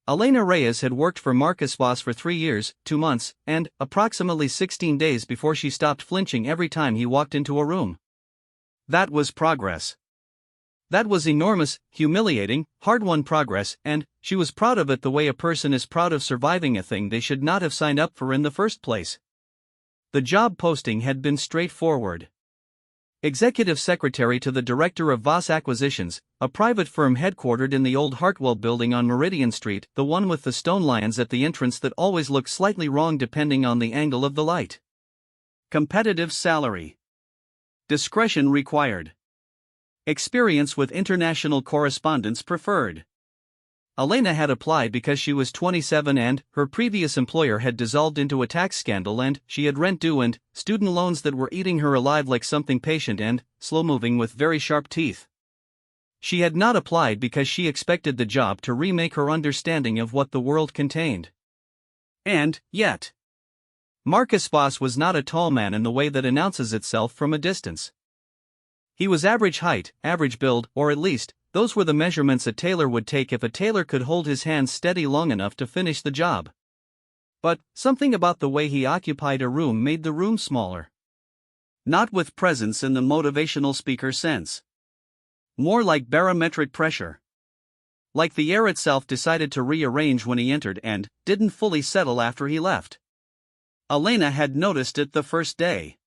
Elena Reyes had worked for Marcus Voss for 3 years, 2 months, and approximately 16 days before she stopped flinching every time he walked into a room. That was progress. That was enormous, humiliating, hard-won progress, and she was proud of it the way a person is proud of surviving a thing they should not have signed up for in the first place. The job posting had been straightforward. Executive Secretary to the Director of Voss Acquisitions, a private firm headquartered in the old Hartwell building on Meridian Street, the one with the stone lions at the entrance that always look slightly wrong depending on the angle of the light. Competitive salary. Discretion required. Experience with international correspondence preferred. Elena had applied because she was 27 and her previous employer had dissolved into a tax scandal and she had rent due and student loans that were eating her alive like something patient and slow-moving with very sharp teeth. She had not applied because she expected the job to remake her understanding of what the world contained. And, yet, Marcus Voss was not a tall man in the way that announces itself from a distance. He was average height, average build, or at least, those were the measurements a tailor would take if a tailor could hold his hands steady long enough to finish the job. But, something about the way he occupied a room made the room smaller. Not with presence in the motivational speaker sense. More like barometric pressure. Like the air itself decided to rearrange when he entered and didn't fully settle after he left. Elena had noticed it the first day.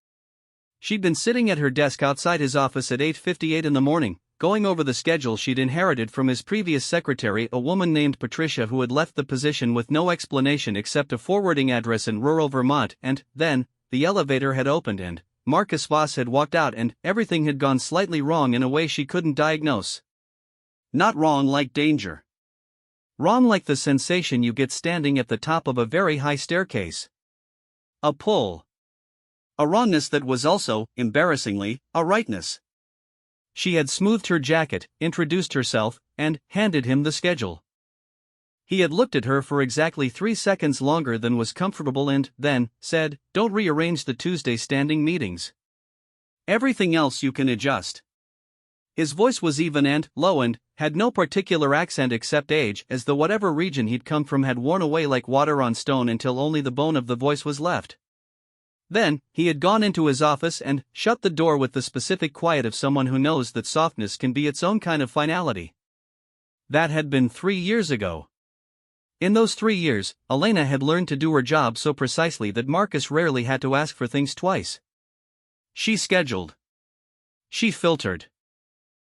She'd been sitting at her desk outside his office at 8:58 in the morning, going over the schedule she'd inherited from his previous secretary, a woman named Patricia who had left the position with no explanation except a forwarding address in rural Vermont, and then, the elevator had opened and Marcus Voss had walked out and everything had gone slightly wrong in a way she couldn't diagnose. Not wrong like danger. Wrong like the sensation you get standing at the top of a very high staircase. A pull. A wrongness that was also, embarrassingly, a rightness. She had smoothed her jacket, introduced herself, and handed him the schedule. He had looked at her for exactly 3 seconds longer than was comfortable and then said, "Don't rearrange the Tuesday standing meetings. Everything else you can adjust." His voice was even and low and had no particular accent except age, as though whatever region he'd come from had worn away like water on stone until only the bone of the voice was left. Then, he had gone into his office and shut the door with the specific quiet of someone who knows that softness can be its own kind of finality. That had been 3 years ago. In those 3 years, Elena had learned to do her job so precisely that Marcus rarely had to ask for things twice. She scheduled. She filtered.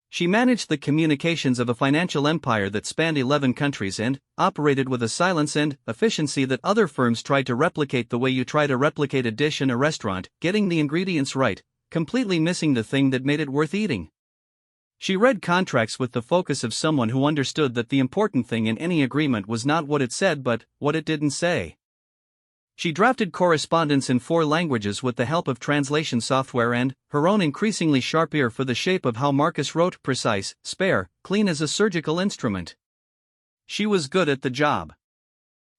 She managed the communications of a financial empire that spanned 11 countries and operated with a silence and efficiency that other firms tried to replicate the way you try to replicate a dish in a restaurant, getting the ingredients right, completely missing the thing that made it worth eating. She read contracts with the focus of someone who understood that the important thing in any agreement was not what it said but what it didn't say. She drafted correspondence in 4 languages with the help of translation software and her own increasingly sharp ear for the shape of how Marcus wrote, precise, spare, clean as a surgical instrument. She was good at the job.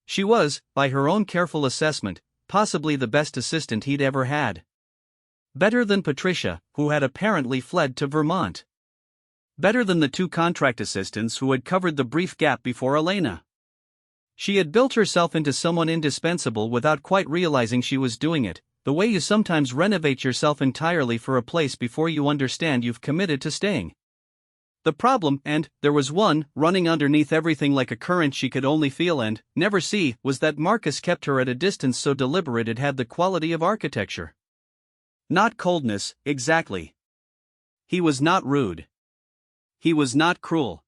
She was, by her own careful assessment, possibly the best assistant he'd ever had. Better than Patricia, who had apparently fled to Vermont. Better than the 2 contract assistants who had covered the brief gap before Elena. She had built herself into someone indispensable without quite realizing she was doing it, the way you sometimes renovate yourself entirely for a place before you understand you've committed to staying. The problem, and there was one, running underneath everything like a current she could only feel and never see, was that Marcus kept her at a distance so deliberate it had the quality of architecture. Not coldness, exactly. He was not rude. He was not cruel.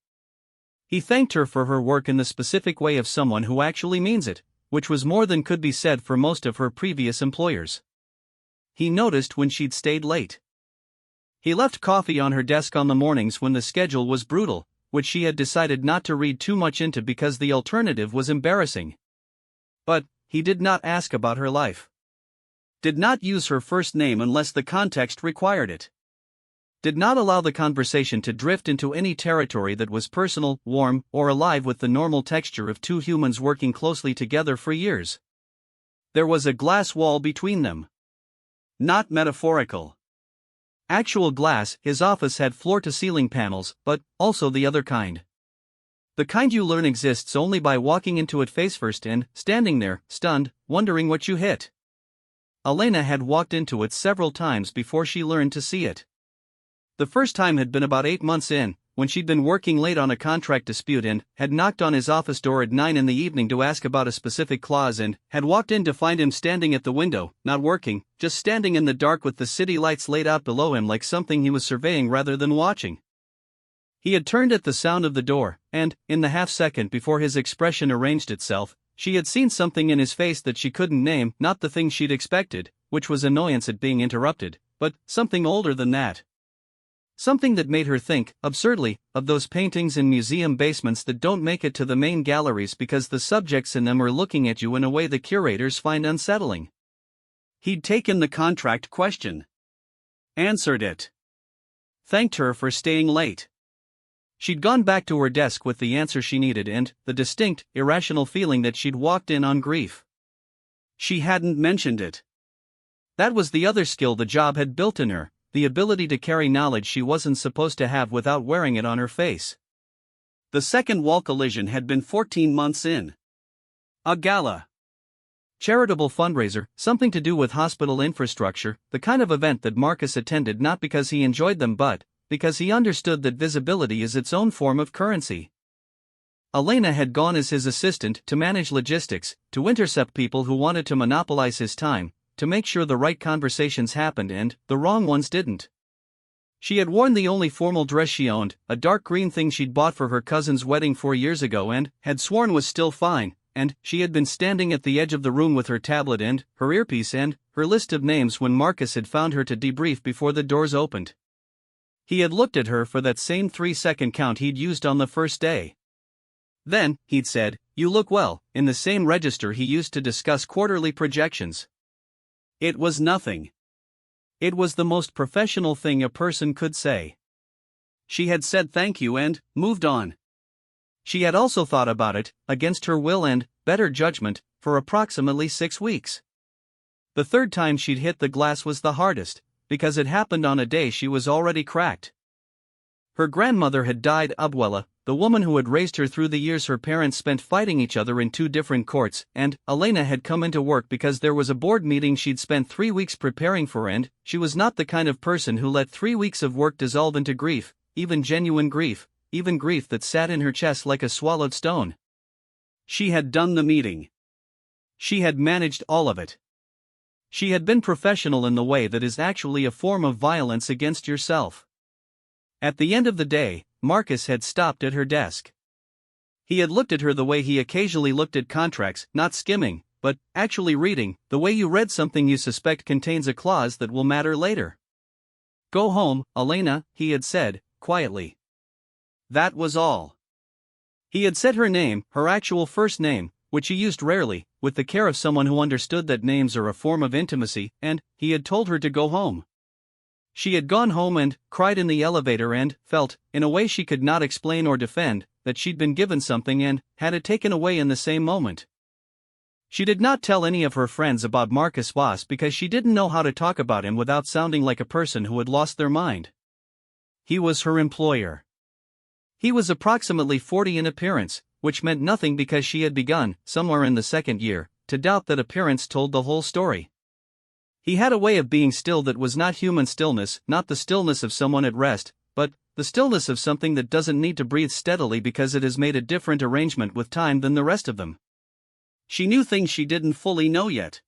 He thanked her for her work in the specific way of someone who actually means it, which was more than could be said for most of her previous employers. He noticed when she'd stayed late. He left coffee on her desk on the mornings when the schedule was brutal, which she had decided not to read too much into because the alternative was embarrassing. But he did not ask about her life. Did not use her first name unless the context required it. Did not allow the conversation to drift into any territory that was personal, warm, or alive with the normal texture of 2 humans working closely together for years. There was a glass wall between them. Not metaphorical. Actual glass. His office had floor-to-ceiling panels, but also the other kind. The kind you learn exists only by walking into it face first and standing there, stunned, wondering what you hit. Elena had walked into it several times before she learned to see it. The first time had been about 8 months in, when she'd been working late on a contract dispute and had knocked on his office door at 9 in the evening to ask about a specific clause and had walked in to find him standing at the window, not working, just standing in the dark with the city lights laid out below him like something he was surveying rather than watching. He had turned at the sound of the door, and, in the half-second before his expression arranged itself, she had seen something in his face that she couldn't name, not the thing she'd expected, which was annoyance at being interrupted, but something older than that. Something that made her think, absurdly, of those paintings in museum basements that don't make it to the main galleries because the subjects in them are looking at you in a way the curators find unsettling. He'd taken the contract question. Answered it. Thanked her for staying late. She'd gone back to her desk with the answer she needed and the distinct, irrational feeling that she'd walked in on grief. She hadn't mentioned it. That was the other skill the job had built in her, the ability to carry knowledge she wasn't supposed to have without wearing it on her face. The second wall collision had been 14 months in. A gala. Charitable fundraiser, something to do with hospital infrastructure, the kind of event that Marcus attended not because he enjoyed them but because he understood that visibility is its own form of currency. Elena had gone as his assistant to manage logistics, to intercept people who wanted to monopolize his time, to make sure the right conversations happened and the wrong ones didn't. She had worn the only formal dress she owned, a dark green thing she'd bought for her cousin's wedding 4 years ago and had sworn was still fine, and she had been standing at the edge of the room with her tablet and her earpiece and her list of names when Marcus had found her to debrief before the doors opened. He had looked at her for that same 3-second count he'd used on the first day. Then, he'd said, "You look well," in the same register he used to discuss quarterly projections. It was nothing. It was the most professional thing a person could say. She had said thank you and moved on. She had also thought about it, against her will and better judgment, for approximately 6 weeks. The third time she'd hit the glass was the hardest, because it happened on a day she was already cracked. Her grandmother had died. Abuela, the woman who had raised her through the years her parents spent fighting each other in 2 different courts, and Elena had come into work because there was a board meeting she'd spent 3 weeks preparing for and she was not the kind of person who let 3 weeks of work dissolve into grief, even genuine grief, even grief that sat in her chest like a swallowed stone. She had done the meeting. She had managed all of it. She had been professional in the way that is actually a form of violence against yourself. At the end of the day, Marcus had stopped at her desk. He had looked at her the way he occasionally looked at contracts, not skimming, but actually reading, the way you read something you suspect contains a clause that will matter later. "Go home, Elena," he had said, quietly. That was all. He had said her name, her actual first name, which he used rarely, with the care of someone who understood that names are a form of intimacy, and he had told her to go home. She had gone home and cried in the elevator and felt, in a way she could not explain or defend, that she'd been given something and had it taken away in the same moment. She did not tell any of her friends about Marcus Voss because she didn't know how to talk about him without sounding like a person who had lost their mind. He was her employer. He was approximately 40 in appearance, which meant nothing because she had begun, somewhere in the second year, to doubt that appearance told the whole story. He had a way of being still that was not human stillness, not the stillness of someone at rest, but the stillness of something that doesn't need to breathe steadily because it has made a different arrangement with time than the rest of them. She knew things she didn't fully know yet.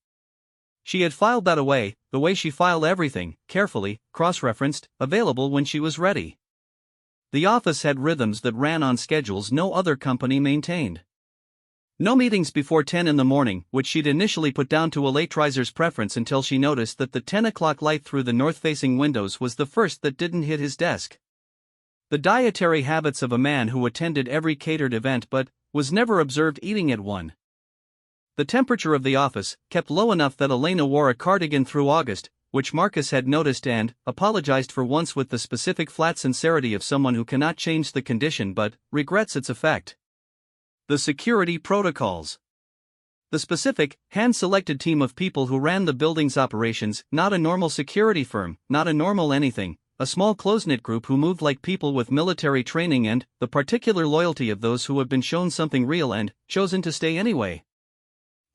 She had filed that away, the way she filed everything, carefully, cross-referenced, available when she was ready. The office had rhythms that ran on schedules no other company maintained. No meetings before 10 in the morning, which she'd initially put down to a late riser's preference until she noticed that the 10 o'clock light through the north-facing windows was the first that didn't hit his desk. The dietary habits of a man who attended every catered event but was never observed eating at one. The temperature of the office, kept low enough that Elena wore a cardigan through August, which Marcus had noticed and apologized for once with the specific flat sincerity of someone who cannot change the condition but regrets its effect. The security protocols. The specific, hand-selected team of people who ran the building's operations, not a normal security firm, not a normal anything, a small close-knit group who moved like people with military training, and the particular loyalty of those who have been shown something real and chosen to stay anyway.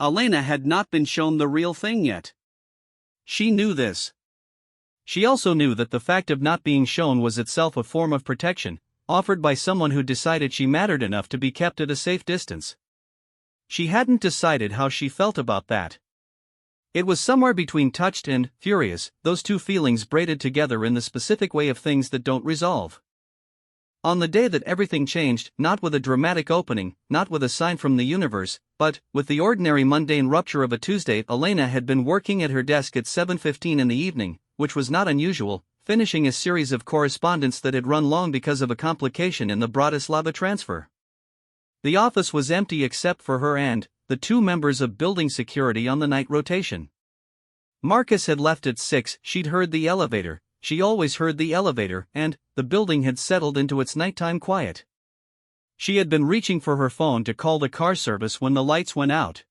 Elena had not been shown the real thing yet. She knew this. She also knew that the fact of not being shown was itself a form of protection, offered by someone who decided she mattered enough to be kept at a safe distance. She hadn't decided how she felt about that. It was somewhere between touched and furious, those two feelings braided together in the specific way of things that don't resolve. On the day that everything changed, not with a dramatic opening, not with a sign from the universe, but with the ordinary mundane rupture of a Tuesday, Elena had been working at her desk at 7:15 in the evening, which was not unusual, finishing a series of correspondence that had run long because of a complication in the Bratislava transfer. The office was empty except for her and the two members of building security on the night rotation. Marcus had left at 6. She'd heard the elevator. She always heard the elevator, and the building had settled into its nighttime quiet. She had been reaching for her phone to call the car service when the lights went out.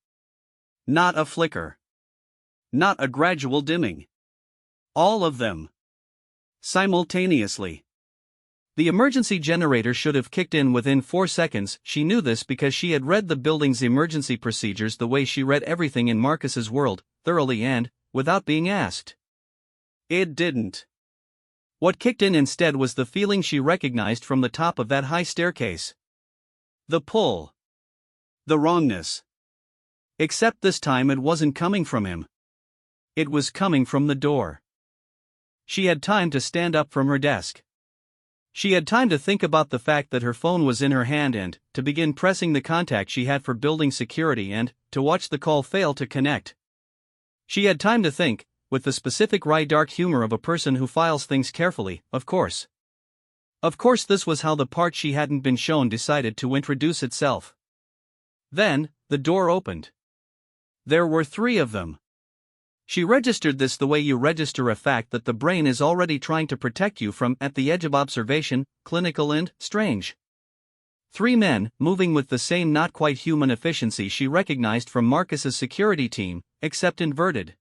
Not a flicker. Not a gradual dimming. All of them. Simultaneously. The emergency generator should have kicked in within 4 seconds. She knew this because she had read the building's emergency procedures the way she read everything in Marcus's world, thoroughly and without being asked. It didn't. What kicked in instead was the feeling she recognized from the top of that high staircase. The pull. The wrongness. Except this time it wasn't coming from him. It was coming from the door. She had time to stand up from her desk. She had time to think about the fact that her phone was in her hand and to begin pressing the contact she had for building security and to watch the call fail to connect. She had time to think, with the specific wry dark humor of a person who files things carefully, of course. Of course, this was how the part she hadn't been shown decided to introduce itself. Then, the door opened. There were 3 of them. She registered this the way you register a fact that the brain is already trying to protect you from at the edge of observation, clinical and strange. 3 men, moving with the same not quite human efficiency she recognized from Marcus's security team, except inverted.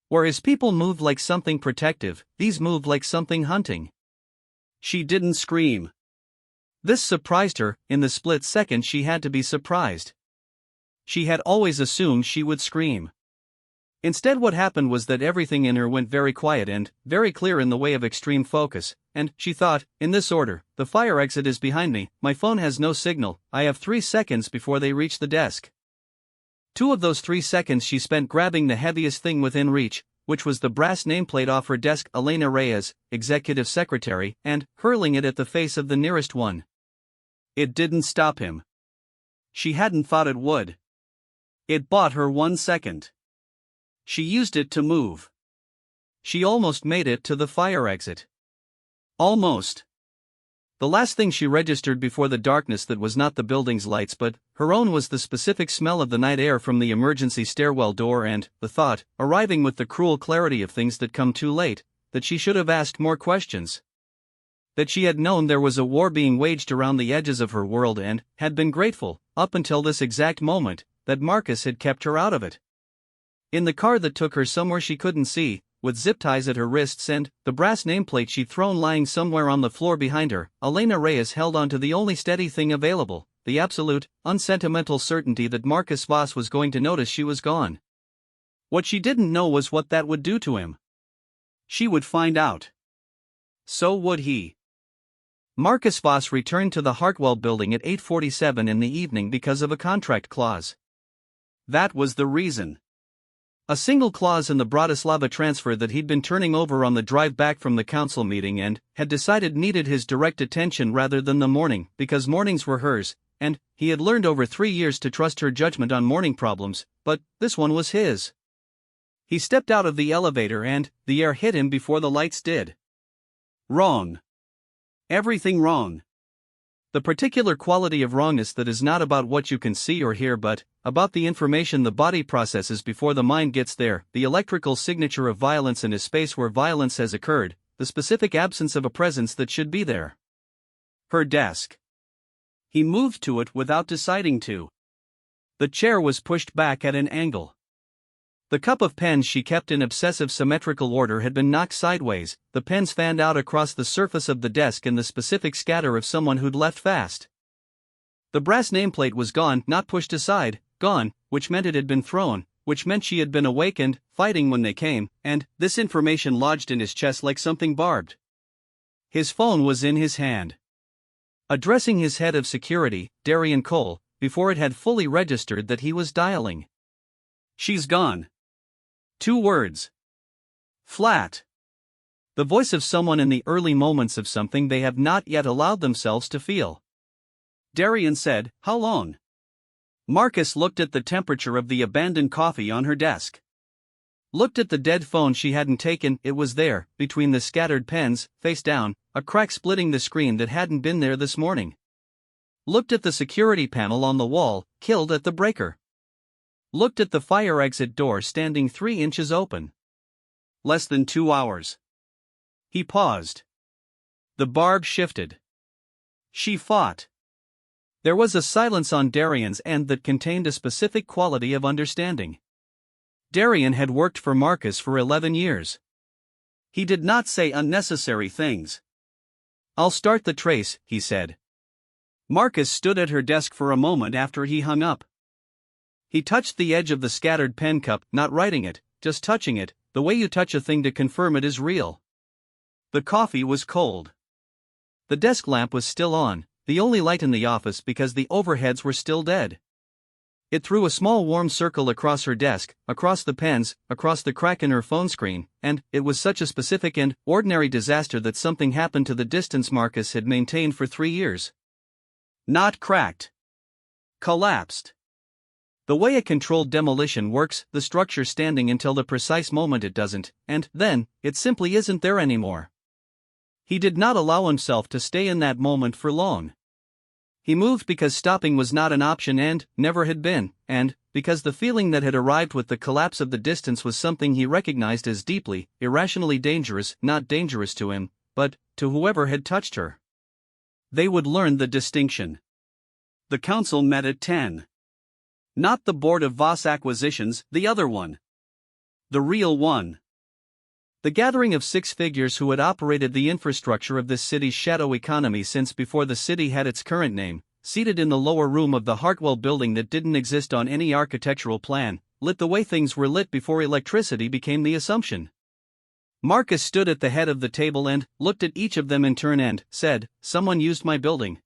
Whereas people moved like something protective, these moved like something hunting. She didn't scream. This surprised her. In the split second she had to be surprised. She had always assumed she would scream. Instead, what happened was that everything in her went very quiet and very clear in the way of extreme focus, and she thought, in this order: the fire exit is behind me, my phone has no signal, I have 3 seconds before they reach the desk. 2 of those 3 seconds she spent grabbing the heaviest thing within reach, which was the brass nameplate off her desk, Elena Reyes, executive secretary, and hurling it at the face of the nearest one. It didn't stop him. She hadn't thought it would. It bought her 1 second. She used it to move. She almost made it to the fire exit. Almost. The last thing she registered before the darkness that was not the building's lights but her own was the specific smell of the night air from the emergency stairwell door and the thought, arriving with the cruel clarity of things that come too late, that she should have asked more questions. That she had known there was a war being waged around the edges of her world and had been grateful, up until this exact moment, that Marcus had kept her out of it. In the car that took her somewhere she couldn't see, with zip ties at her wrists and the brass nameplate she'd thrown lying somewhere on the floor behind her, Elena Reyes held on to the only steady thing available, the absolute, unsentimental certainty that Marcus Voss was going to notice she was gone. What she didn't know was what that would do to him. She would find out. So would he. Marcus Voss returned to the Hartwell building at 8:47 in the evening because of a contract clause. That was the reason. A single clause in the Bratislava transfer that he'd been turning over on the drive back from the council meeting and had decided needed his direct attention rather than the morning, because mornings were hers, and he had learned over 3 years to trust her judgment on morning problems, but this one was his. He stepped out of the elevator and the air hit him before the lights did. Wrong. Everything wrong. The particular quality of wrongness that is not about what you can see or hear but about the information the body processes before the mind gets there, the electrical signature of violence in a space where violence has occurred, the specific absence of a presence that should be there. Her desk. He moved to it without deciding to. The chair was pushed back at an angle. The cup of pens she kept in obsessive symmetrical order had been knocked sideways, the pens fanned out across the surface of the desk in the specific scatter of someone who'd left fast. The brass nameplate was gone, not pushed aside, gone, which meant it had been thrown, which meant she had been awakened, fighting when they came, and this information lodged in his chest like something barbed. His phone was in his hand. Addressing his head of security, Darian Cole, before it had fully registered that he was dialing. "She's gone." 2 words. Flat. The voice of someone in the early moments of something they have not yet allowed themselves to feel. Darian said, "How long?" Marcus looked at the temperature of the abandoned coffee on her desk. Looked at the dead phone she hadn't taken, it was there, between the scattered pens, face down, a crack splitting the screen that hadn't been there this morning. Looked at the security panel on the wall, killed at the breaker. Looked at the fire exit door standing 3 inches open. Less than 2 hours. He paused. The barb shifted. She fought. There was a silence on Darian's end that contained a specific quality of understanding. Darian had worked for Marcus for 11 years. He did not say unnecessary things. "I'll start the trace," he said. Marcus stood at her desk for a moment after he hung up. He touched the edge of the scattered pen cup, not writing it, just touching it, the way you touch a thing to confirm it is real. The coffee was cold. The desk lamp was still on, the only light in the office because the overheads were still dead. It threw a small warm circle across her desk, across the pens, across the crack in her phone screen, and it was such a specific and ordinary disaster that something happened to the distance Marcus had maintained for 3 years. Not cracked. Collapsed. The way a controlled demolition works, the structure standing until the precise moment it doesn't, and then, it simply isn't there anymore. He did not allow himself to stay in that moment for long. He moved because stopping was not an option and never had been, and because the feeling that had arrived with the collapse of the distance was something he recognized as deeply, irrationally dangerous, not dangerous to him, but to whoever had touched her. They would learn the distinction. The council met at 10. Not the board of Voss Acquisitions, the other one. The real one. The gathering of 6 figures who had operated the infrastructure of this city's shadow economy since before the city had its current name, seated in the lower room of the Hartwell building that didn't exist on any architectural plan, lit the way things were lit before electricity became the assumption. Marcus stood at the head of the table and looked at each of them in turn and said, "Someone used my building.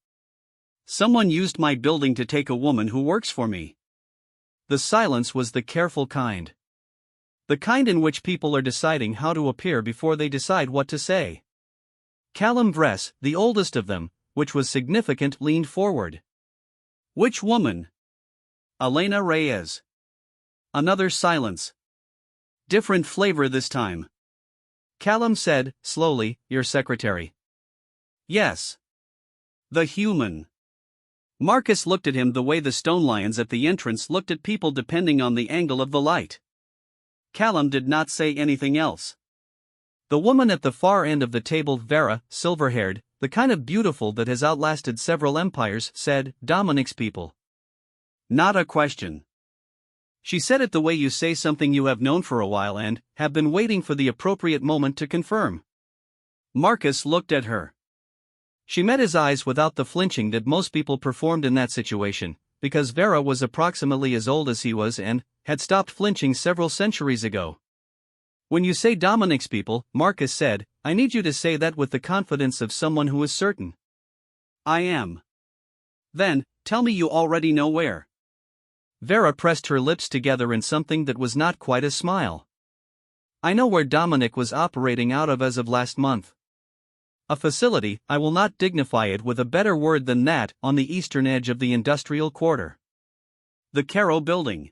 Someone used my building to take a woman who works for me." The silence was the careful kind. The kind in which people are deciding how to appear before they decide what to say. Callum Vress, the oldest of them, which was significant, leaned forward. "Which woman?" "Elena Reyes." Another silence. Different flavor this time. Callum said, slowly, "Your secretary." "Yes." "The human." Marcus looked at him the way the stone lions at the entrance looked at people depending on the angle of the light. Callum did not say anything else. The woman at the far end of the table, Vera, silver-haired, the kind of beautiful that has outlasted several empires, said, "Dominic's people." Not a question. She said it the way you say something you have known for a while and have been waiting for the appropriate moment to confirm. Marcus looked at her. She met his eyes without the flinching that most people performed in that situation, because Vera was approximately as old as he was and had stopped flinching several centuries ago. "When you say Dominic's people," Marcus said, "I need you to say that with the confidence of someone who is certain." "I am." "Then, tell me you already know where." Vera pressed her lips together in something that was not quite a smile. "I know where Dominic was operating out of as of last month. A facility, I will not dignify it with a better word than that, on the eastern edge of the industrial quarter. The Caro building.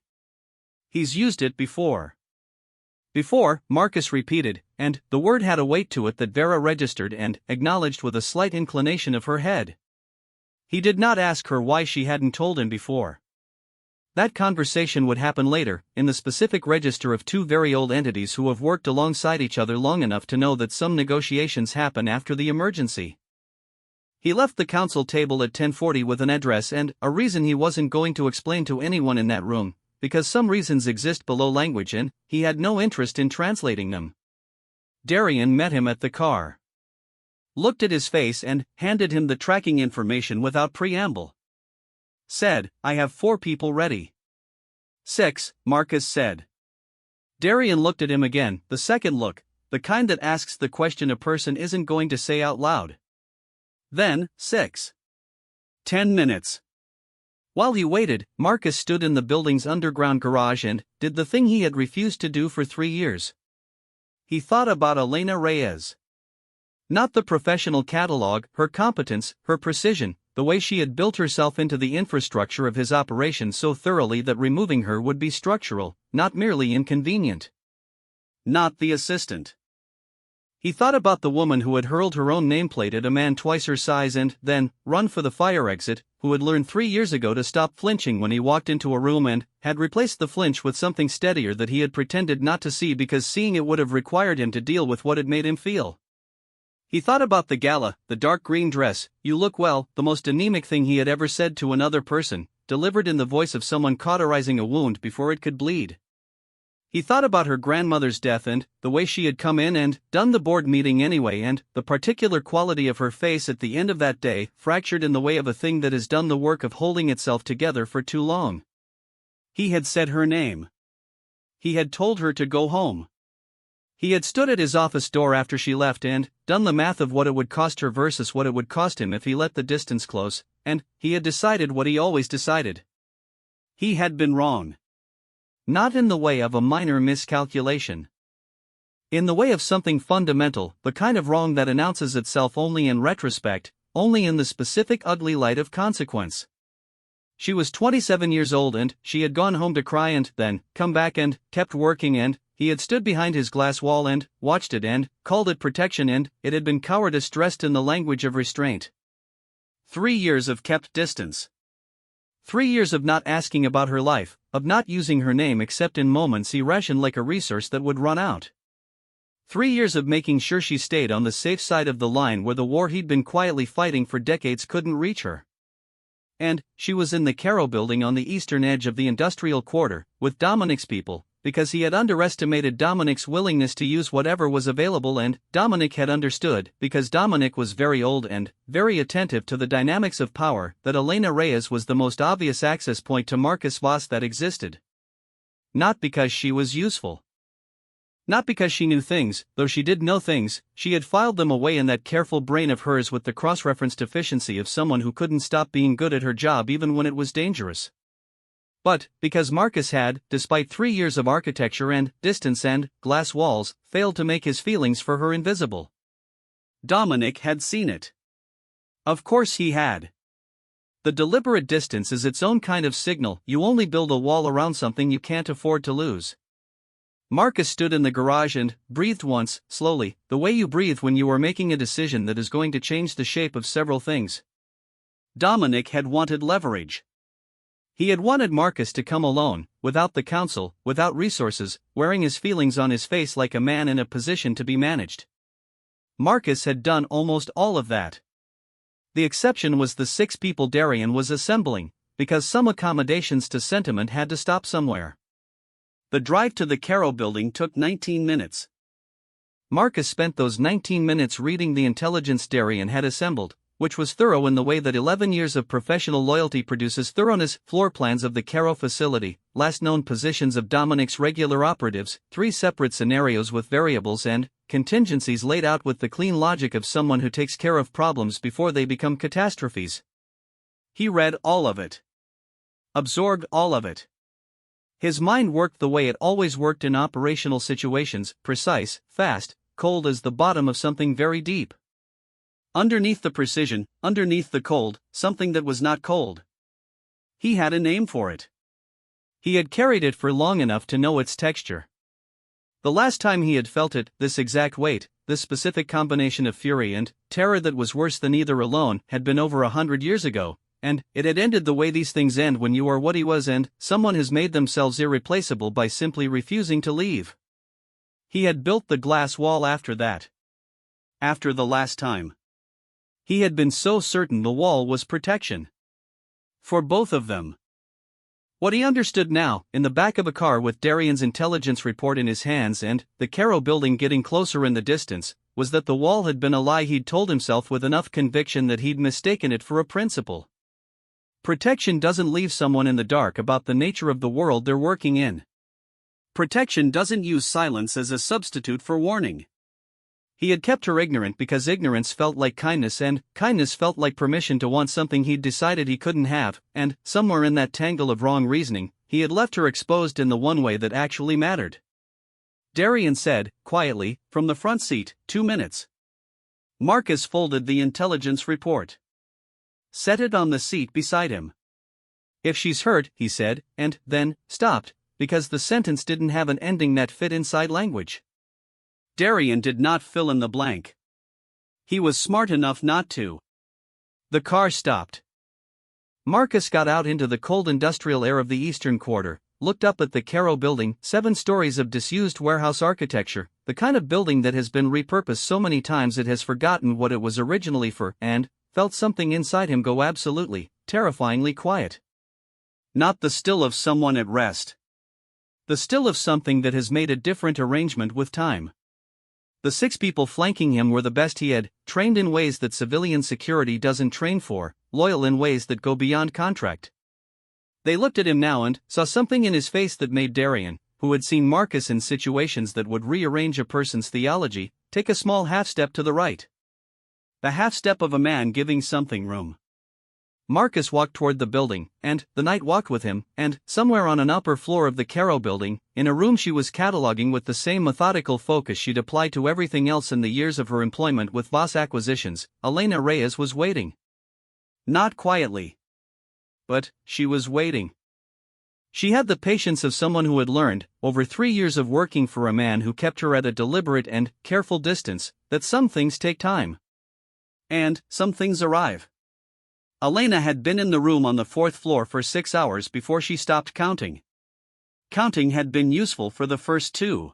He's used it before." "Before," Marcus repeated, and the word had a weight to it that Vera registered and acknowledged with a slight inclination of her head. He did not ask her why she hadn't told him before. That conversation would happen later, in the specific register of 2 very old entities who have worked alongside each other long enough to know that some negotiations happen after the emergency. He left the council table at 10:40 with an address and a reason he wasn't going to explain to anyone in that room, because some reasons exist below language and he had no interest in translating them. Darian met him at the car, looked at his face and handed him the tracking information without preamble. Said, "I have 4 people ready." 6, Marcus said. Darian looked at him again, the second look, the kind that asks the question a person isn't going to say out loud. Then, 6. 10 minutes. While he waited, Marcus stood in the building's underground garage and did the thing he had refused to do for 3 years. He thought about Elena Reyes. Not the professional catalog, her competence, her precision, the way she had built herself into the infrastructure of his operation so thoroughly that removing her would be structural, not merely inconvenient. Not the assistant. He thought about the woman who had hurled her own nameplate at a man twice her size and then run for the fire exit, who had learned 3 years ago to stop flinching when he walked into a room and had replaced the flinch with something steadier that he had pretended not to see because seeing it would have required him to deal with what it made him feel. He thought about the gala, the dark green dress, "You look well," the most anemic thing he had ever said to another person, delivered in the voice of someone cauterizing a wound before it could bleed. He thought about her grandmother's death and the way she had come in and done the board meeting anyway and the particular quality of her face at the end of that day, fractured in the way of a thing that has done the work of holding itself together for too long. He had said her name. He had told her to go home. He had stood at his office door after she left and done the math of what it would cost her versus what it would cost him if he let the distance close, and he had decided what he always decided. He had been wrong. Not in the way of a minor miscalculation. In the way of something fundamental, the kind of wrong that announces itself only in retrospect, only in the specific ugly light of consequence. She was 27 years old and she had gone home to cry and then come back and kept working and he had stood behind his glass wall and watched it and called it protection and it had been cowardice dressed in the language of restraint. 3 years of kept distance. 3 years of not asking about her life, of not using her name except in moments he rationed like a resource that would run out. 3 years of making sure she stayed on the safe side of the line where the war he'd been quietly fighting for decades couldn't reach her. And she was in the Caro building on the eastern edge of the industrial quarter, with Dominic's people, because he had underestimated Dominic's willingness to use whatever was available and Dominic had understood, because Dominic was very old and very attentive to the dynamics of power, that Elena Reyes was the most obvious access point to Marcus Voss that existed. Not because she was useful. Not because she knew things, though she did know things, she had filed them away in that careful brain of hers with the cross-referenced efficiency of someone who couldn't stop being good at her job even when it was dangerous. But, because Marcus had, despite 3 years of architecture and distance and glass walls, failed to make his feelings for her invisible. Dominic had seen it. Of course he had. The deliberate distance is its own kind of signal. You only build a wall around something you can't afford to lose. Marcus stood in the garage and breathed once, slowly, the way you breathe when you are making a decision that is going to change the shape of several things. Dominic had wanted leverage. He had wanted Marcus to come alone, without the counsel, without resources, wearing his feelings on his face like a man in a position to be managed. Marcus had done almost all of that. The exception was the 6 people Darian was assembling, because some accommodations to sentiment had to stop somewhere. The drive to the Caro building took 19 minutes. Marcus spent those 19 minutes reading the intelligence Darian had assembled, which was thorough in the way that 11 years of professional loyalty produces thoroughness. Floor plans of the Caro facility, last known positions of Dominic's regular operatives, 3 separate scenarios with variables and contingencies laid out with the clean logic of someone who takes care of problems before they become catastrophes. He read all of it. Absorbed all of it. His mind worked the way it always worked in operational situations, precise, fast, cold as the bottom of something very deep. Underneath the precision, underneath the cold, something that was not cold. He had a name for it. He had carried it for long enough to know its texture. The last time he had felt it, this exact weight, this specific combination of fury and terror that was worse than either alone, had been over 100 years ago, and it had ended the way these things end when you are what he was and someone has made themselves irreplaceable by simply refusing to leave. He had built the glass wall after that. After the last time. He had been so certain the wall was protection. For both of them. What he understood now, in the back of a car with Darian's intelligence report in his hands and the Caro building getting closer in the distance, was that the wall had been a lie he'd told himself with enough conviction that he'd mistaken it for a principle. Protection doesn't leave someone in the dark about the nature of the world they're working in. Protection doesn't use silence as a substitute for warning. He had kept her ignorant because ignorance felt like kindness and kindness felt like permission to want something he'd decided he couldn't have, and, somewhere in that tangle of wrong reasoning, he had left her exposed in the one way that actually mattered. Darian said, quietly, from the front seat, 2 minutes. Marcus folded the intelligence report. Set it on the seat beside him. If she's hurt, he said, and then stopped, because the sentence didn't have an ending that fit inside language. Darian did not fill in the blank. He was smart enough not to. The car stopped. Marcus got out into the cold industrial air of the Eastern Quarter, looked up at the Caro building, 7 stories of disused warehouse architecture, the kind of building that has been repurposed so many times it has forgotten what it was originally for, and felt something inside him go absolutely, terrifyingly quiet. Not the still of someone at rest. The still of something that has made a different arrangement with time. The 6 people flanking him were the best he had, trained in ways that civilian security doesn't train for, loyal in ways that go beyond contract. They looked at him now and saw something in his face that made Darian, who had seen Marcus in situations that would rearrange a person's theology, take a small half-step to the right. The half-step of a man giving something room. Marcus walked toward the building, and the night walked with him, and, somewhere on an upper floor of the Caro building, in a room she was cataloging with the same methodical focus she'd applied to everything else in the years of her employment with Voss Acquisitions, Elena Reyes was waiting. Not quietly. But she was waiting. She had the patience of someone who had learned, over 3 years of working for a man who kept her at a deliberate and careful distance, that some things take time. And some things arrive. Elena had been in the room on the 4th floor for 6 hours before she stopped counting. Counting had been useful for the first 2.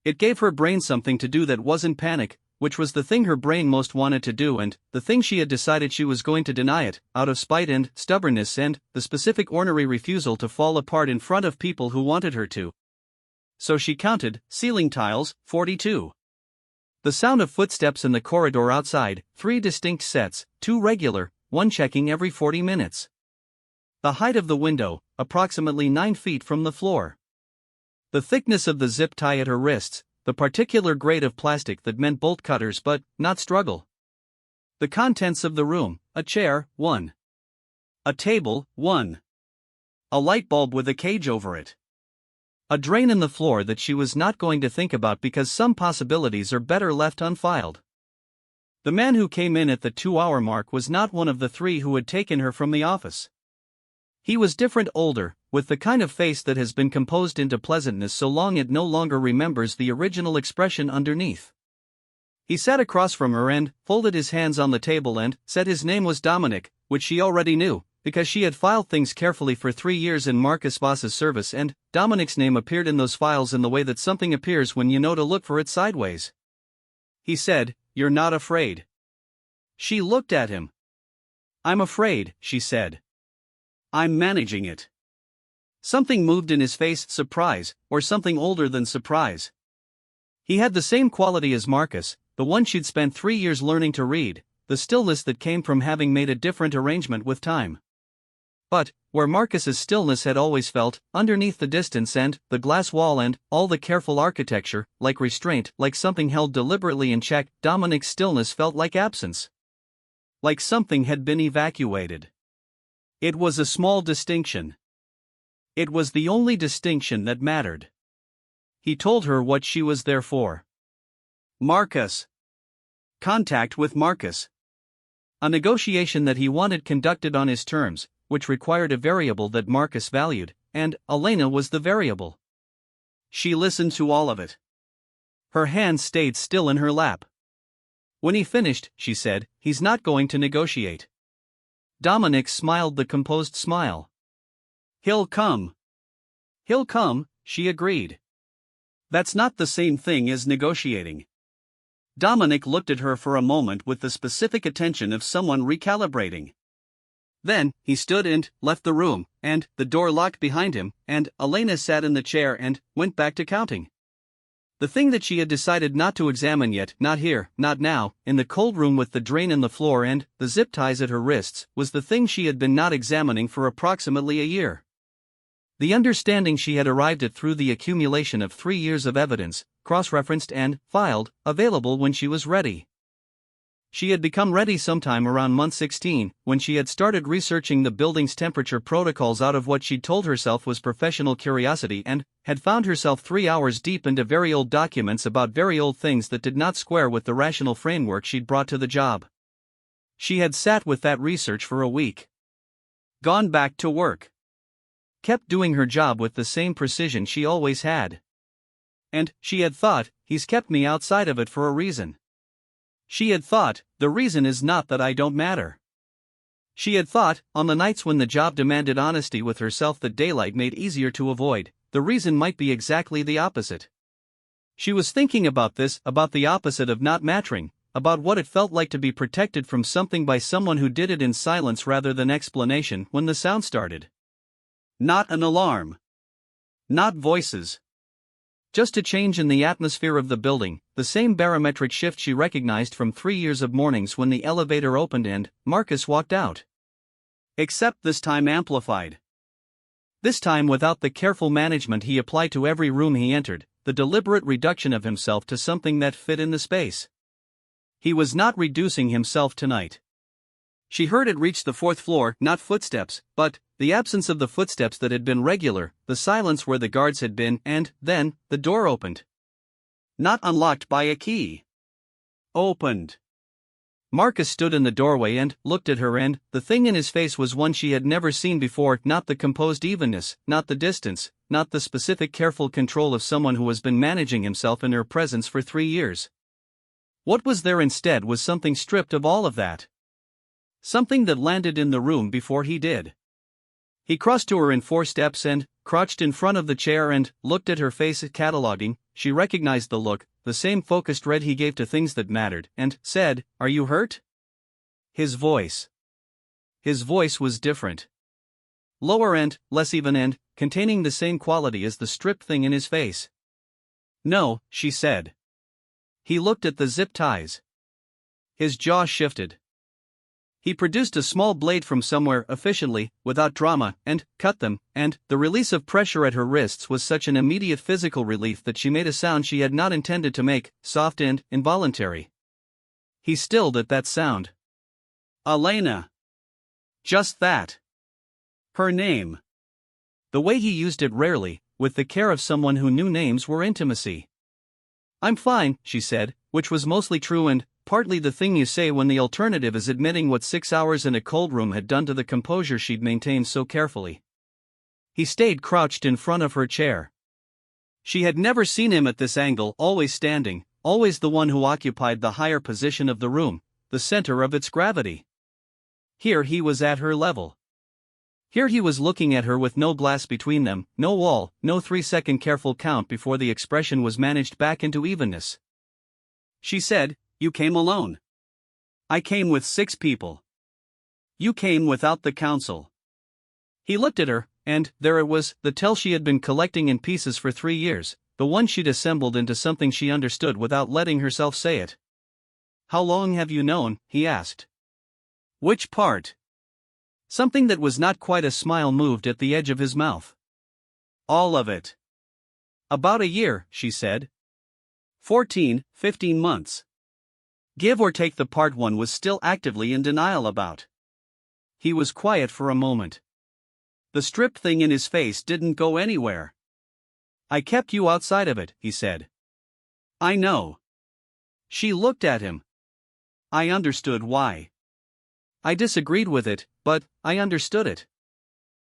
It gave her brain something to do that wasn't panic, which was the thing her brain most wanted to do and the thing she had decided she was going to deny it, out of spite and stubbornness and the specific ornery refusal to fall apart in front of people who wanted her to. So she counted, ceiling tiles, 42. The sound of footsteps in the corridor outside, 3 distinct sets, 2 regular, 1 checking every 40 minutes. The height of the window, approximately 9 feet from the floor. The thickness of the zip tie at her wrists, the particular grade of plastic that meant bolt cutters but not struggle. The contents of the room, a chair, 1. A table, 1. A light bulb with a cage over it. A drain in the floor that she was not going to think about because some possibilities are better left unfiled. The man who came in at the 2-hour mark was not one of the 3 who had taken her from the office. He was different, older, with the kind of face that has been composed into pleasantness so long it no longer remembers the original expression underneath. He sat across from her and folded his hands on the table and said his name was Dominic, which she already knew, because she had filed things carefully for 3 years in Marcus Voss's service, and Dominic's name appeared in those files in the way that something appears when you know to look for it sideways. He said, "You're not afraid." She looked at him. "I'm afraid," she said. "I'm managing it." Something moved in his face, surprise, or something older than surprise. He had the same quality as Marcus, the one she'd spent 3 years learning to read, the stillness that came from having made a different arrangement with time. But, where Marcus's stillness had always felt, underneath the distance and the glass wall and all the careful architecture, like restraint, like something held deliberately in check, Dominic's stillness felt like absence. Like something had been evacuated. It was a small distinction. It was the only distinction that mattered. He told her what she was there for. Marcus. Contact with Marcus. A negotiation that he wanted conducted on his terms, which required a variable that Marcus valued, and Elena was the variable. She listened to all of it. Her hand stayed still in her lap. When he finished, she said, "He's not going to negotiate." Dominic smiled the composed smile. "He'll come." "He'll come," she agreed. "That's not the same thing as negotiating." Dominic looked at her for a moment with the specific attention of someone recalibrating. Then, he stood and left the room, and the door locked behind him, and Elena sat in the chair and went back to counting. The thing that she had decided not to examine yet, not here, not now, in the cold room with the drain in the floor and the zip ties at her wrists, was the thing she had been not examining for approximately a year. The understanding she had arrived at through the accumulation of 3 years of evidence, cross-referenced and filed, available when she was ready. She had become ready sometime around month 16, when she had started researching the building's temperature protocols out of what she'd told herself was professional curiosity, and had found herself 3 hours deep into very old documents about very old things that did not square with the rational framework she'd brought to the job. She had sat with that research for a week. Gone back to work. Kept doing her job with the same precision she always had. And she had thought, he's kept me outside of it for a reason. She had thought, the reason is not that I don't matter. She had thought, on the nights when the job demanded honesty with herself that daylight made easier to avoid, the reason might be exactly the opposite. She was thinking about this, about the opposite of not mattering, about what it felt like to be protected from something by someone who did it in silence rather than explanation, when the sound started. Not an alarm. Not voices. Just a change in the atmosphere of the building, the same barometric shift she recognized from 3 years of mornings when the elevator opened and Marcus walked out. Except this time amplified. This time without the careful management he applied to every room he entered, the deliberate reduction of himself to something that fit in the space. He was not reducing himself tonight. She heard it reach the 4th floor, not footsteps, but the absence of the footsteps that had been regular, the silence where the guards had been, and then the door opened. Not unlocked by a key. Opened. Marcus stood in the doorway and looked at her, and the thing in his face was one she had never seen before, not the composed evenness, not the distance, not the specific careful control of someone who has been managing himself in her presence for 3 years. What was there instead was something stripped of all of that. Something that landed in the room before he did. He crossed to her in 4 steps and crouched in front of the chair and looked at her face, cataloging. She recognized the look, the same focused red he gave to things that mattered, and said, "Are you hurt?" His voice. His voice was different. Lower and less even and containing the same quality as the stripped thing in his face. "No," she said. He looked at the zip ties. His jaw shifted. He produced a small blade from somewhere efficiently, without drama, and cut them, and the release of pressure at her wrists was such an immediate physical relief that she made a sound she had not intended to make, soft and involuntary. He stilled at that sound. Elena. Just that. Her name. The way he used it rarely, with the care of someone who knew names were intimacy. "I'm fine," she said, which was mostly true and partly the thing you say when the alternative is admitting what 6 hours in a cold room had done to the composure she'd maintained so carefully. He stayed crouched in front of her chair. She had never seen him at this angle, always standing, always the one who occupied the higher position of the room, the center of its gravity. Here he was at her level. Here he was looking at her with no glass between them, no wall, no 3-second careful count before the expression was managed back into evenness. She said, "You came alone." "I came with 6 people." "You came without the council." He looked at her, and there it was, the tell she had been collecting in pieces for 3 years, the one she'd assembled into something she understood without letting herself say it. "How long have you known?" he asked. "Which part?" Something that was not quite a smile moved at the edge of his mouth. "All of it." "About a year," she said. 15 months. Give or take the part one was still actively in denial about. He was quiet for a moment. The stripped thing in his face didn't go anywhere. "I kept you outside of it," he said. "I know." She looked at him. "I understood why. I disagreed with it, but I understood it."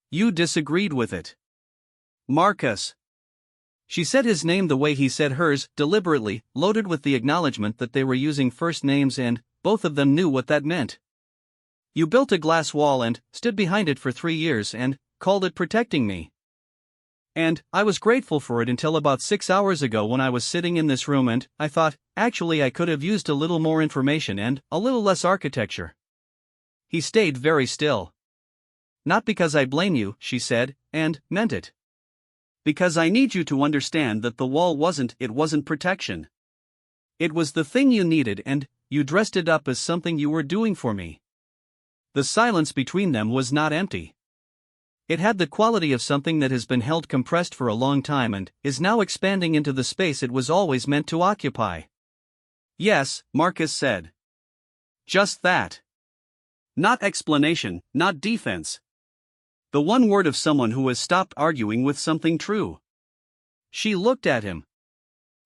"You disagreed with it." "Marcus." She said his name the way he said hers, deliberately, loaded with the acknowledgement that they were using first names and both of them knew what that meant. "You built a glass wall and stood behind it for 3 years and called it protecting me. And I was grateful for it until about 6 hours ago when I was sitting in this room and I thought, actually I could have used a little more information and a little less architecture." He stayed very still. Not because I blame you, she said, and meant it. Because I need you to understand that the wall wasn't protection. It was the thing you needed, and you dressed it up as something you were doing for me. The silence between them was not empty. It had the quality of something that has been held compressed for a long time and is now expanding into the space it was always meant to occupy. Yes, Marcus said. Just that. Not explanation, not defense. The one word of someone who has stopped arguing with something true. She looked at him.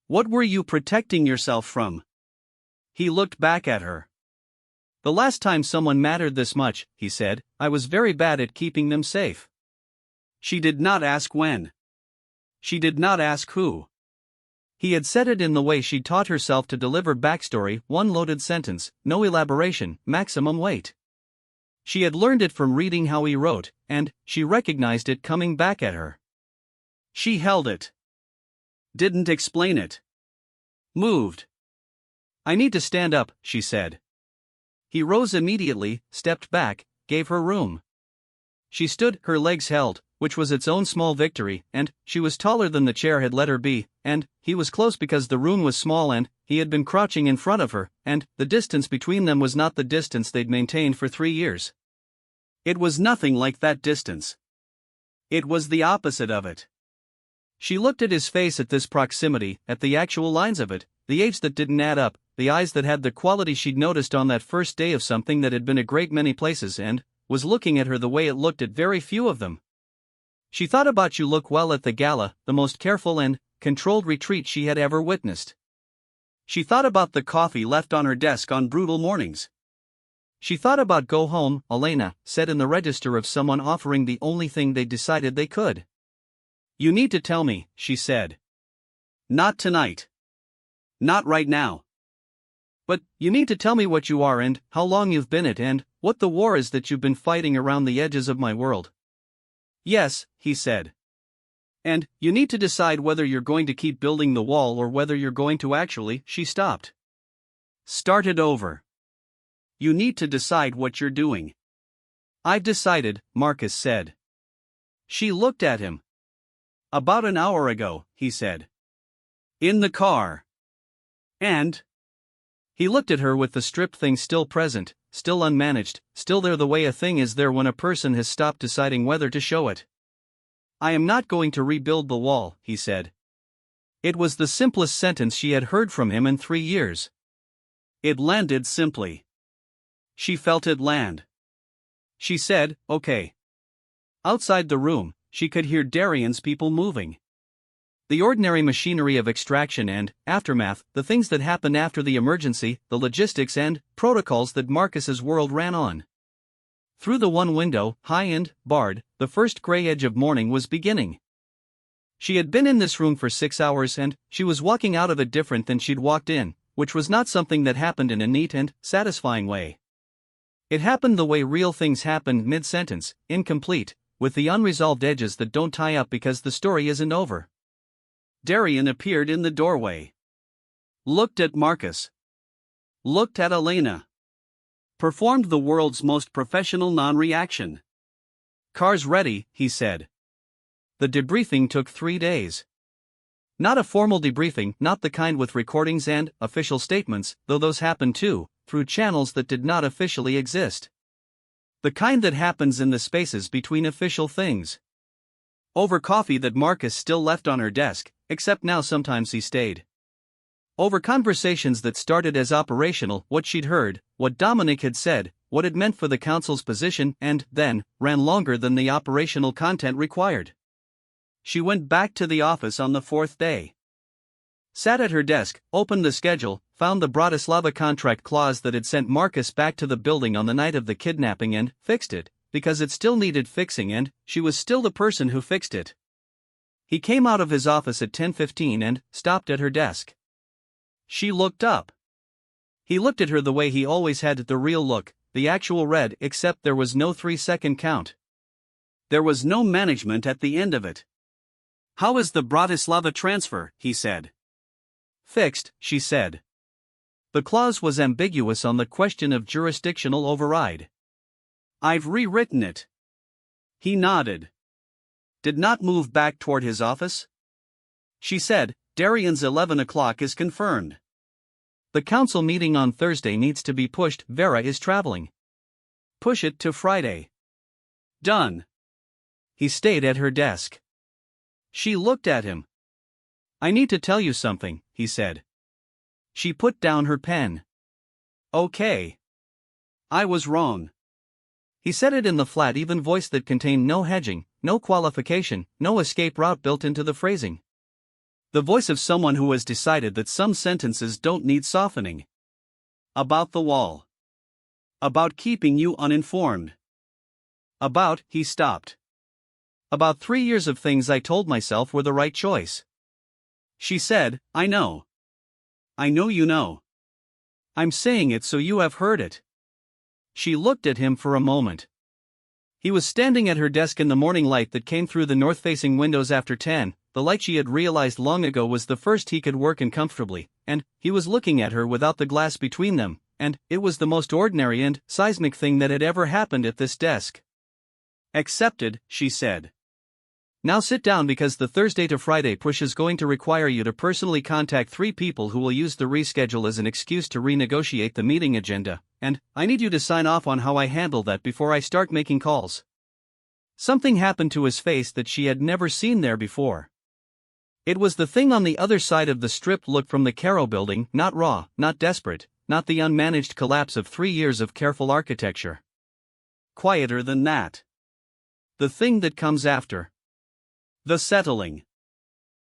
What were you protecting yourself from? He looked back at her. The last time someone mattered this much, he said, I was very bad at keeping them safe. She did not ask when. She did not ask who. He had said it in the way she taught herself to deliver backstory, one loaded sentence, no elaboration, maximum weight. She had learned it from reading how he wrote, and she recognized it coming back at her. She held it. Didn't explain it. Moved. I need to stand up, she said. He rose immediately, stepped back, gave her room. She stood, her legs held, which was its own small victory, and she was taller than the chair had let her be, and he was close because the room was small and he had been crouching in front of her, and the distance between them was not the distance they'd maintained for 3 years. It was nothing like that distance. It was the opposite of it. She looked at his face at this proximity, at the actual lines of it, the apes that didn't add up, the eyes that had the quality she'd noticed on that first day of something that had been a great many places and was looking at her the way it looked at very few of them. She thought about you look well at the gala, the most careful and controlled retreat she had ever witnessed. She thought about the coffee left on her desk on brutal mornings. She thought about go home, Elena, said in the register of someone offering the only thing they decided they could. You need to tell me, she said. Not tonight. Not right now. But you need to tell me what you are and how long you've been it and what the war is that you've been fighting around the edges of my world. Yes, he said. And you need to decide whether you're going to keep building the wall or whether you're going to actually, she stopped. Start it over. You need to decide what you're doing. I've decided, Marcus said. She looked at him. About an hour ago, he said. In the car. And? He looked at her with the stripped thing still present, still unmanaged, still there the way a thing is there when a person has stopped deciding whether to show it. I am not going to rebuild the wall, he said. It was the simplest sentence she had heard from him in 3 years. It landed simply. She felt it land. She said, okay. Outside the room, she could hear Darian's people moving. The ordinary machinery of extraction and aftermath, the things that happen after the emergency, the logistics and protocols that Marcus's world ran on. Through the one window, high and barred, the first gray edge of morning was beginning. She had been in this room for 6 hours and she was walking out of it different than she'd walked in, which was not something that happened in a neat and satisfying way. It happened the way real things happen mid-sentence, incomplete, with the unresolved edges that don't tie up because the story isn't over. Darian appeared in the doorway. Looked at Marcus. Looked at Elena. Performed the world's most professional non-reaction. Car's ready, he said. The debriefing took 3 days. Not a formal debriefing, not the kind with recordings and official statements, though those happened too, through channels that did not officially exist. The kind that happens in the spaces between official things. Over coffee that Marcus still left on her desk, except now sometimes he stayed. Over conversations that started as operational, what she'd heard, what Dominic had said, what it meant for the council's position, and then ran longer than the operational content required. She went back to the office on the 4th day. Sat at her desk, opened the schedule, found the Bratislava contract clause that had sent Marcus back to the building on the night of the kidnapping and fixed it, because it still needed fixing and she was still the person who fixed it. He came out of his office at 10:15 and stopped at her desk. She looked up. He looked at her the way he always had, the real look, the actual red, except there was no 3-second count. There was no management at the end of it. How is the Bratislava transfer, he said. Fixed, she said. The clause was ambiguous on the question of jurisdictional override. I've rewritten it. He nodded. Did not move back toward his office? She said, Darian's 11 o'clock is confirmed. The council meeting on Thursday needs to be pushed. Vera is traveling. Push it to Friday. Done. He stayed at her desk. She looked at him. I need to tell you something, he said. She put down her pen. Okay. I was wrong. He said it in the flat, even voice that contained no hedging, no qualification, no escape route built into the phrasing. The voice of someone who has decided that some sentences don't need softening. About the wall. About keeping you uninformed. About, he stopped. About 3 years of things I told myself were the right choice. She said, I know. I know you know. I'm saying it so you have heard it. She looked at him for a moment. He was standing at her desk in the morning light that came through the north-facing windows after 10, the light she had realized long ago was the first he could work in comfortably, and he was looking at her without the glass between them, and it was the most ordinary and seismic thing that had ever happened at this desk. Accepted, she said. Now sit down because the Thursday to Friday push is going to require you to personally contact 3 people who will use the reschedule as an excuse to renegotiate the meeting agenda, and I need you to sign off on how I handle that before I start making calls. Something happened to his face that she had never seen there before. It was the thing on the other side of the stripped look from the Caro building, not raw, not desperate, not the unmanaged collapse of 3 years of careful architecture. Quieter than that. The thing that comes after. The settling.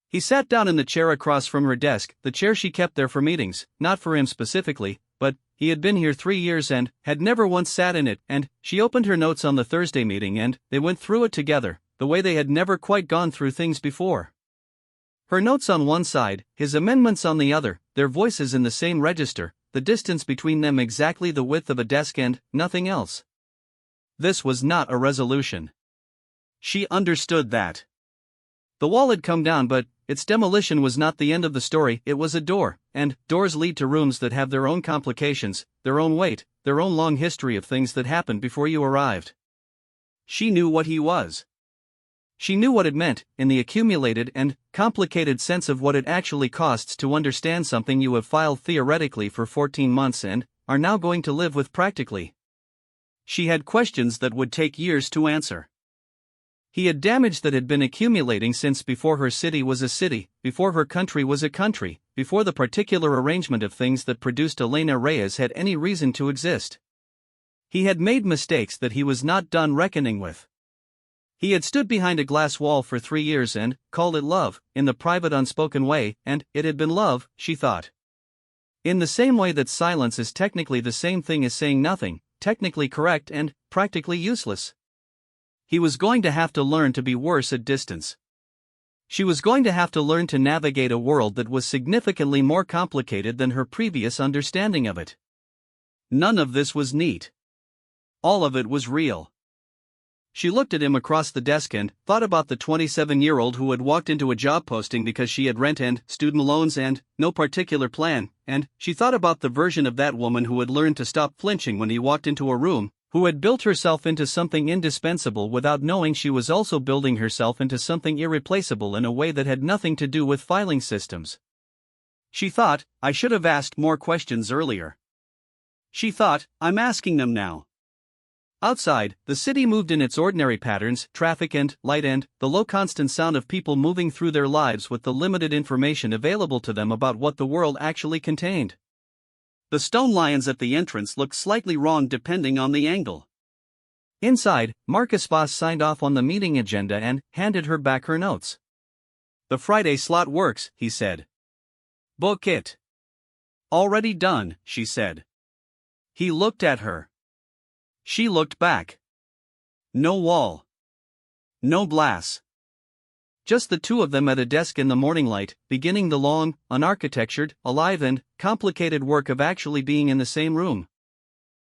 He sat down in the chair across from her desk, the chair she kept there for meetings, not for him specifically, but he had been here 3 years and had never once sat in it, and she opened her notes on the Thursday meeting and they went through it together, the way they had never quite gone through things before. Her notes on one side, his amendments on the other, their voices in the same register, the distance between them exactly the width of a desk and nothing else. This was not a resolution. She understood that. The wall had come down, but its demolition was not the end of the story. It was a door, and doors lead to rooms that have their own complications, their own weight, their own long history of things that happened before you arrived. She knew what he was. She knew what it meant, in the accumulated and complicated sense of what it actually costs to understand something you have filed theoretically for 14 months and are now going to live with practically. She had questions that would take years to answer. He had damage that had been accumulating since before her city was a city, before her country was a country, before the particular arrangement of things that produced Elena Reyes had any reason to exist. He had made mistakes that he was not done reckoning with. He had stood behind a glass wall for 3 years and called it love, in the private unspoken way, and it had been love, she thought. In the same way that silence is technically the same thing as saying nothing, technically correct and practically useless. He was going to have to learn to be worse at distance. She was going to have to learn to navigate a world that was significantly more complicated than her previous understanding of it. None of this was neat. All of it was real. She looked at him across the desk and thought about the 27-year-old who had walked into a job posting because she had rent and student loans and no particular plan, and she thought about the version of that woman who had learned to stop flinching when he walked into a room, who had built herself into something indispensable without knowing she was also building herself into something irreplaceable in a way that had nothing to do with filing systems. She thought, I should have asked more questions earlier. She thought, I'm asking them now. Outside, the city moved in its ordinary patterns, traffic and light and the low constant sound of people moving through their lives with the limited information available to them about what the world actually contained. The stone lions at the entrance looked slightly wrong depending on the angle. Inside, Marcus Voss signed off on the meeting agenda and handed her back her notes. The Friday slot works, he said. Book it. Already done, she said. He looked at her. She looked back. No wall. No glass. Just the two of them at a desk in the morning light, beginning the long, unarchitectured, alive and complicated work of actually being in the same room.